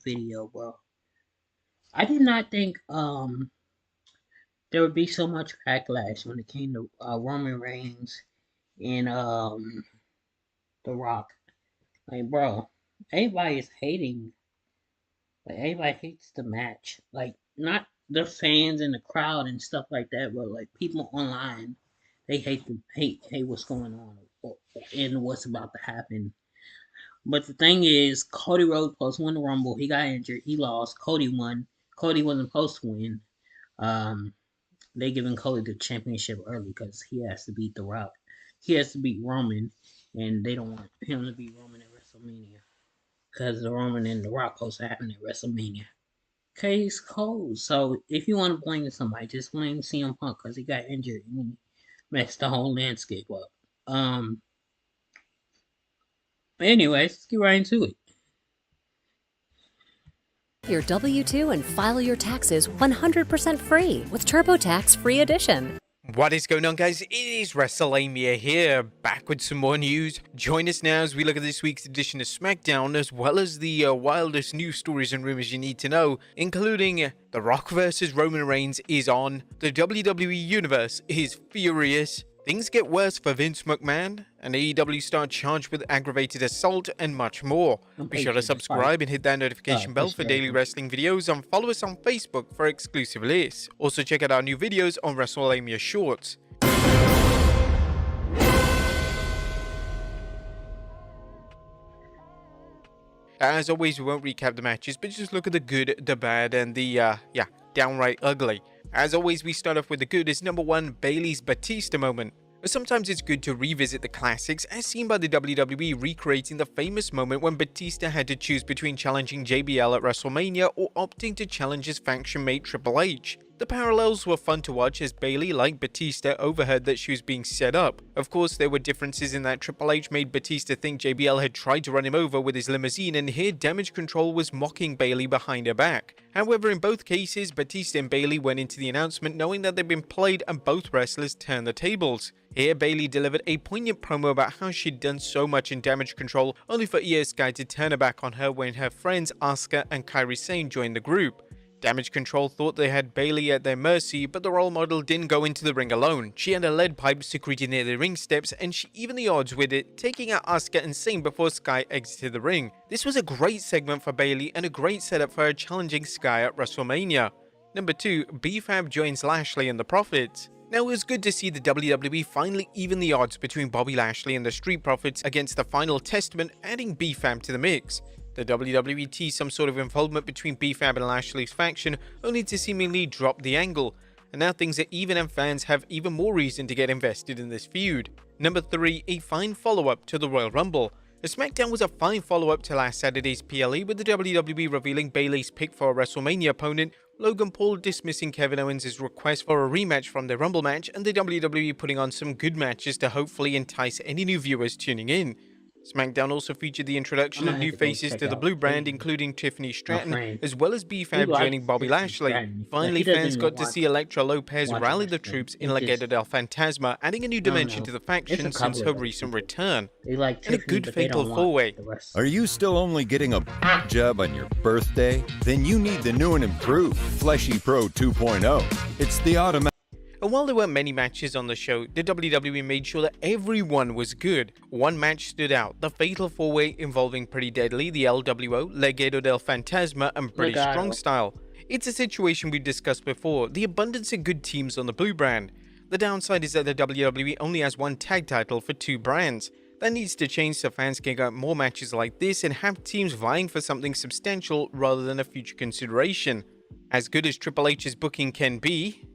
video, bro. I did not think there would be so much backlash when it came to Roman Reigns and The Rock. Like, bro, everybody is hating. Like, everybody hates the match. Like, not the fans and the crowd and stuff like that, but like people online, they hate what's going on and what's about to happen. But the thing is, Cody Rhodes supposed to win the Rumble. He got injured. He lost. Cody won. Cody wasn't supposed to win. Um, they giving Cody the championship early because he has to beat The Rock. He has to beat Roman, and they don't want him to beat Roman at WrestleMania because the Roman and The Rock supposed to happen at WrestleMania. Case cold. So if you want to blame somebody, just blame CM Punk because he got injured and he messed the whole landscape up. Um. Anyways, let's get right into it. Your W-2 and file your taxes 100% free with TurboTax Free Edition. What is going on, guys? It is Wrestlemania here, back with some more news. Join us now as we look at this week's edition of SmackDown, as well as the wildest news stories and rumors you need to know, including The Rock vs. Roman Reigns is on, the WWE Universe is furious, things get worse for Vince McMahon, and AEW star charged with aggravated assault, and much more. Be sure to subscribe and hit that notification bell for daily wrestling videos, and follow us on Facebook for exclusive lists. Also check out our new videos on Wrestlemania Shorts. As always, we won't recap the matches, but just look at the good, the bad, and the, downright ugly. As always, we start off with the good is number 1, Bayley's Batista moment. Sometimes it's good to revisit the classics, as seen by the WWE recreating the famous moment when Batista had to choose between challenging JBL at WrestleMania or opting to challenge his faction mate Triple H. The parallels were fun to watch as Bayley, like Batista, overheard that she was being set up. Of course, there were differences in that Triple H made Batista think JBL had tried to run him over with his limousine, and here Damage Control was mocking Bayley behind her back. However, in both cases, Batista and Bayley went into the announcement knowing that they'd been played, and both wrestlers turned the tables. Here, Bayley delivered a poignant promo about how she'd done so much in Damage Control, only for Io Sky to turn her back on her when her friends Asuka and Kairi Sane joined the group. Damage Control thought they had Bayley at their mercy, but the role model didn't go into the ring alone. She had a lead pipe secreted near the ring steps, and she evened the odds with it, taking out Asuka and Sane before Sky exited the ring. This was a great segment for Bayley and a great setup for her challenging Sky at WrestleMania. Number 2, B-Fab joins Lashley and the Profits. Now, it was good to see the WWE finally even the odds between Bobby Lashley and the Street Profits against the Final Testament, adding B-Fab to the mix. The WWE teased some sort of involvement between B-Fab and Lashley's faction, only to seemingly drop the angle. And now things are even and fans have even more reason to get invested in this feud. Number 3, a fine follow-up to the Royal Rumble. The SmackDown was a fine follow-up to last Saturday's PLE, with the WWE revealing Bayley's pick for a WrestleMania opponent, Logan Paul dismissing Kevin Owens' request for a rematch from their Rumble match, and the WWE putting on some good matches to hopefully entice any new viewers tuning in. SmackDown also featured the introduction of new faces to the Blue brand, including Tiffany Stratton, as well as B-Fab joining Bobby Lashley. Finally, fans got to see Elektra Lopez rally the troops in Legado del Fantasma, adding a new dimension to the faction since her recent return. And a good fatal four-way. Are you still only getting a job on your birthday? Then you need the new and improved Fleshy Pro 2.0. It's the automatic. And while there weren't many matches on the show, the WWE made sure that everyone was good. One match stood out, the Fatal 4-Way involving Pretty Deadly, the LWO, Legado del Fantasma, and British Strong Style. It's a situation we've discussed before, the abundance of good teams on the Blue brand. The downside is that the WWE only has one tag title for 2 brands. That needs to change so fans can get more matches like this and have teams vying for something substantial rather than a future consideration. As good as Triple H's booking can be,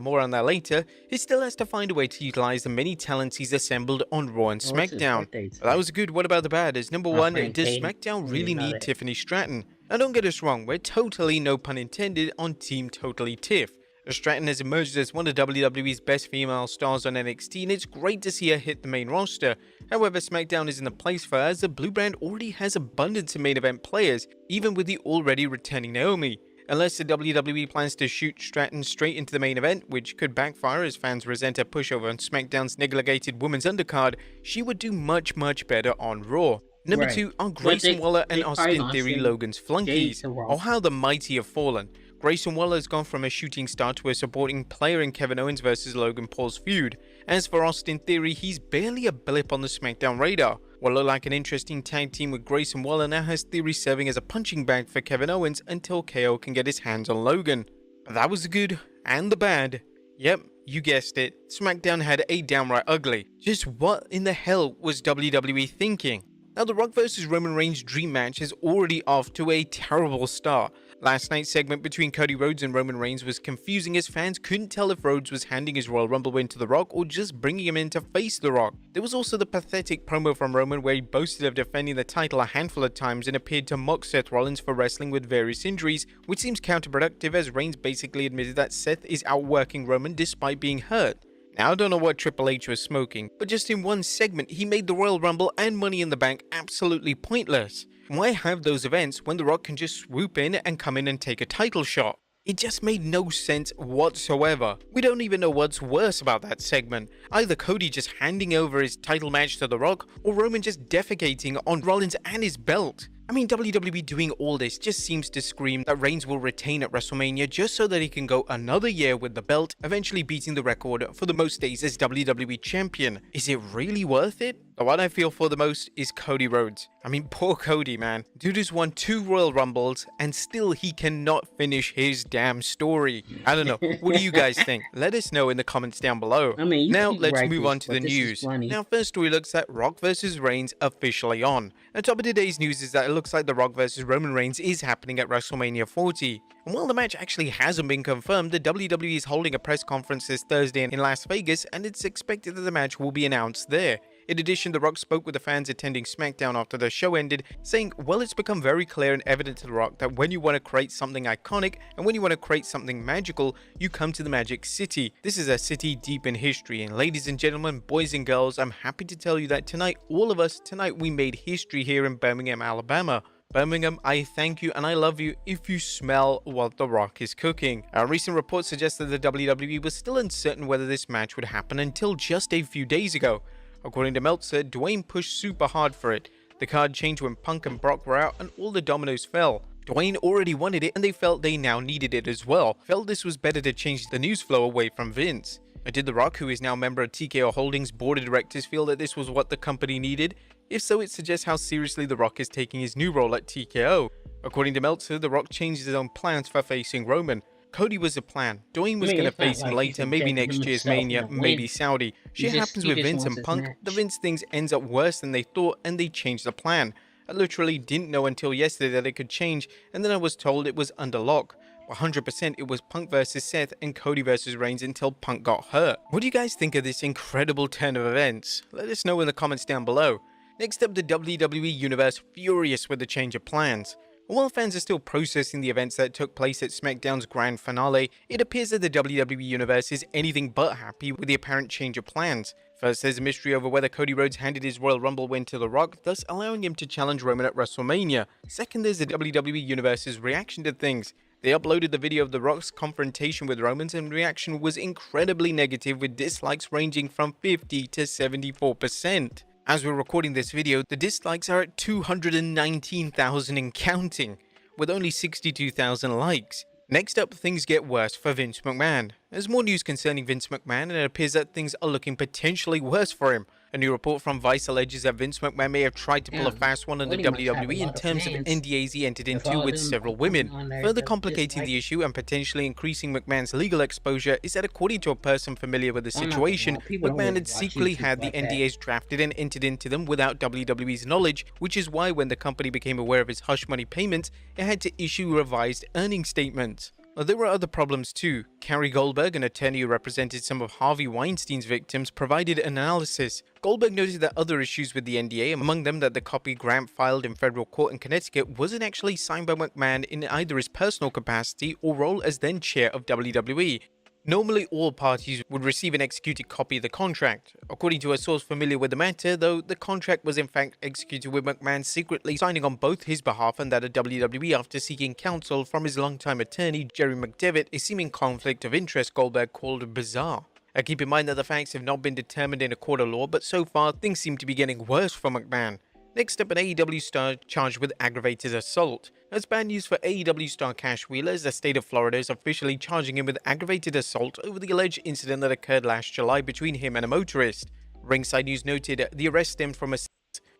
more on that later, he still has to find a way to utilize the many talents he's assembled on Raw and SmackDown. That was good. What about the bad? As number 1, does SmackDown really need Tiffany Stratton? And don't get us wrong, we're totally, no pun intended, on Team Totally Tiff. Stratton has emerged as one of WWE's best female stars on NXT, and it's great to see her hit the main roster. However, SmackDown isn't the place for her, as the Blue brand already has abundance of main event players, even with the already returning Naomi. Unless the WWE plans to shoot Stratton straight into the main event, which could backfire as fans resent her pushover on SmackDown's neglected women's undercard, she would do much better on Raw. Number Right. 2 are But Grayson Waller and they probably Austin gonna Theory say Logan's Jade flunkies, to or Raw. how the mighty have fallen. Grayson Waller has gone from a shooting star to a supporting player in Kevin Owens vs Logan Paul's feud. As for Austin Theory, he's barely a blip on the SmackDown radar. What looked like an interesting tag team with Grayson Waller now has Theory serving as a punching bag for Kevin Owens until KO can get his hands on Logan. But that was the good and the bad. Yep, you guessed it, SmackDown had a downright ugly. Just what in the hell was WWE thinking? Now, The Rock vs Roman Reigns dream match is already off to a terrible start. Last night's segment between Cody Rhodes and Roman Reigns was confusing as fans couldn't tell if Rhodes was handing his Royal Rumble win to The Rock or just bringing him in to face The Rock. There was also the pathetic promo from Roman where he boasted of defending the title a handful of times and appeared to mock Seth Rollins for wrestling with various injuries, which seems counterproductive as Reigns basically admitted that Seth is outworking Roman despite being hurt. Now, I don't know what Triple H was smoking, but just in one segment, he made the Royal Rumble and Money in the Bank absolutely pointless. Why have those events when The Rock can just swoop in and come in and take a title shot? It just made no sense whatsoever. We don't even know what's worse about that segment. Either Cody just handing over his title match to The Rock, or Roman just defecating on Rollins and his belt. I mean, WWE doing all this just seems to scream that Reigns will retain at WrestleMania just so that he can go another year with the belt, eventually beating the record for the most days as WWE Champion. Is it really worth it? The one I feel for the most is Cody Rhodes. I mean, poor Cody, man. Dude has won 2 Royal Rumbles and still he cannot finish his damn story. I don't know. What do you guys think? Let us know in the comments down below. I mean, now you let's right move this, on to but the this is news. funny. Now, first story looks at Rock vs Reigns officially on. On top of today's news is that it looks like The Rock vs Roman Reigns is happening at WrestleMania 40. And while the match actually hasn't been confirmed, the WWE is holding a press conference this Thursday in Las Vegas, and it's expected that the match will be announced there. In addition, The Rock spoke with the fans attending SmackDown after the show ended, saying, well, it's become very clear and evident to The Rock that when you want to create something iconic and when you want to create something magical, you come to the Magic City. This is a city deep in history, and ladies and gentlemen, boys and girls, I'm happy to tell you that tonight, all of us, tonight we made history here in Birmingham, Alabama. Birmingham, I thank you and I love you if you smell what The Rock is cooking. Recent reports suggest that the WWE was still uncertain whether this match would happen until just a few days ago. According to Meltzer, Dwayne pushed super hard for it. The card changed when Punk and Brock were out and all the dominoes fell. Dwayne already wanted it and they felt they now needed it as well. Felt this was better to change the news flow away from Vince. Did The Rock, who is now a member of TKO Holdings board of directors, feel that this was what the company needed? If so, it suggests how seriously The Rock is taking his new role at TKO. According to Meltzer, The Rock changed his own plans for facing Roman. Cody was the plan. Dwayne was going to face him later, maybe next year's Mania, maybe Saudi. Shit happens with Vince and Punk. The Vince things ends up worse than they thought and they changed the plan. I literally didn't know until yesterday that it could change, and then I was told it was under lock. 100% it was Punk versus Seth and Cody versus Reigns until Punk got hurt. What do you guys think of this incredible turn of events? Let us know in the comments down below. Next up, the WWE Universe furious with the change of plans. While fans are still processing the events that took place at SmackDown's grand finale, it appears that the WWE Universe is anything but happy with the apparent change of plans. First, there's a mystery over whether Cody Rhodes handed his Royal Rumble win to The Rock, thus allowing him to challenge Roman at WrestleMania. Second, there's the WWE Universe's reaction to things. They uploaded the video of The Rock's confrontation with Roman, and reaction was incredibly negative, with dislikes ranging from 50 to 74%. As we're recording this video, the dislikes are at 219,000 and counting, with only 62,000 likes. Next up, things get worse for Vince McMahon. There's more news concerning Vince McMahon, and it appears that things are looking potentially worse for him. A new report from Vice alleges that Vince McMahon may have tried to pull a fast one on the WWE in terms of NDAs he entered into with several women. Further complicating the issue and potentially increasing McMahon's legal exposure is that, according to a person familiar with the situation, McMahon had secretly had the NDAs drafted and entered into them without WWE's knowledge, which is why when the company became aware of his hush money payments, it had to issue revised earnings statements. There were other problems too. Carrie Goldberg, an attorney who represented some of Harvey Weinstein's victims, provided an analysis. Goldberg noted that other issues with the NDA, among them that the copy Grant filed in federal court in Connecticut wasn't actually signed by McMahon in either his personal capacity or role as then chair of WWE. Normally, all parties would receive an executed copy of the contract. According to a source familiar with the matter, though, the contract was in fact executed with McMahon secretly signing on both his behalf and that of WWE after seeking counsel from his longtime attorney, Jerry McDevitt, a seeming conflict of interest Goldberg called bizarre. Keep in mind that the facts have not been determined in a court of law, but so far, things seem to be getting worse for McMahon. Next up, an AEW star charged with aggravated assault. That's bad news for AEW star Cash Wheeler, as the state of Florida is officially charging him with aggravated assault over the alleged incident that occurred last July between him and a motorist. Ringside News noted the arrest stemmed from a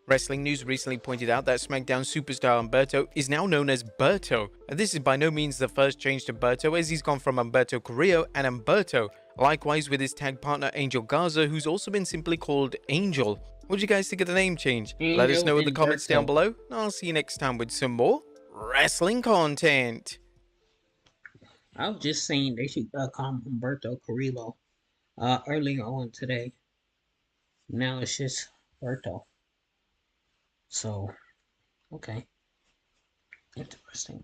Wrestling News recently pointed out that SmackDown superstar Humberto is now known as Berto. This is by no means the first change to Berto, as he's gone from Humberto Carrillo and Humberto. Likewise with his tag partner Angel Garza, who's also been simply called Angel. What do you guys think of the name change? Let us Angel know in the and comments down Berto. below, and I'll see you next time with some more wrestling content. I was just saying they should call him Humberto Carrillo earlier on today. Now it's just Berto. So, okay. Interesting.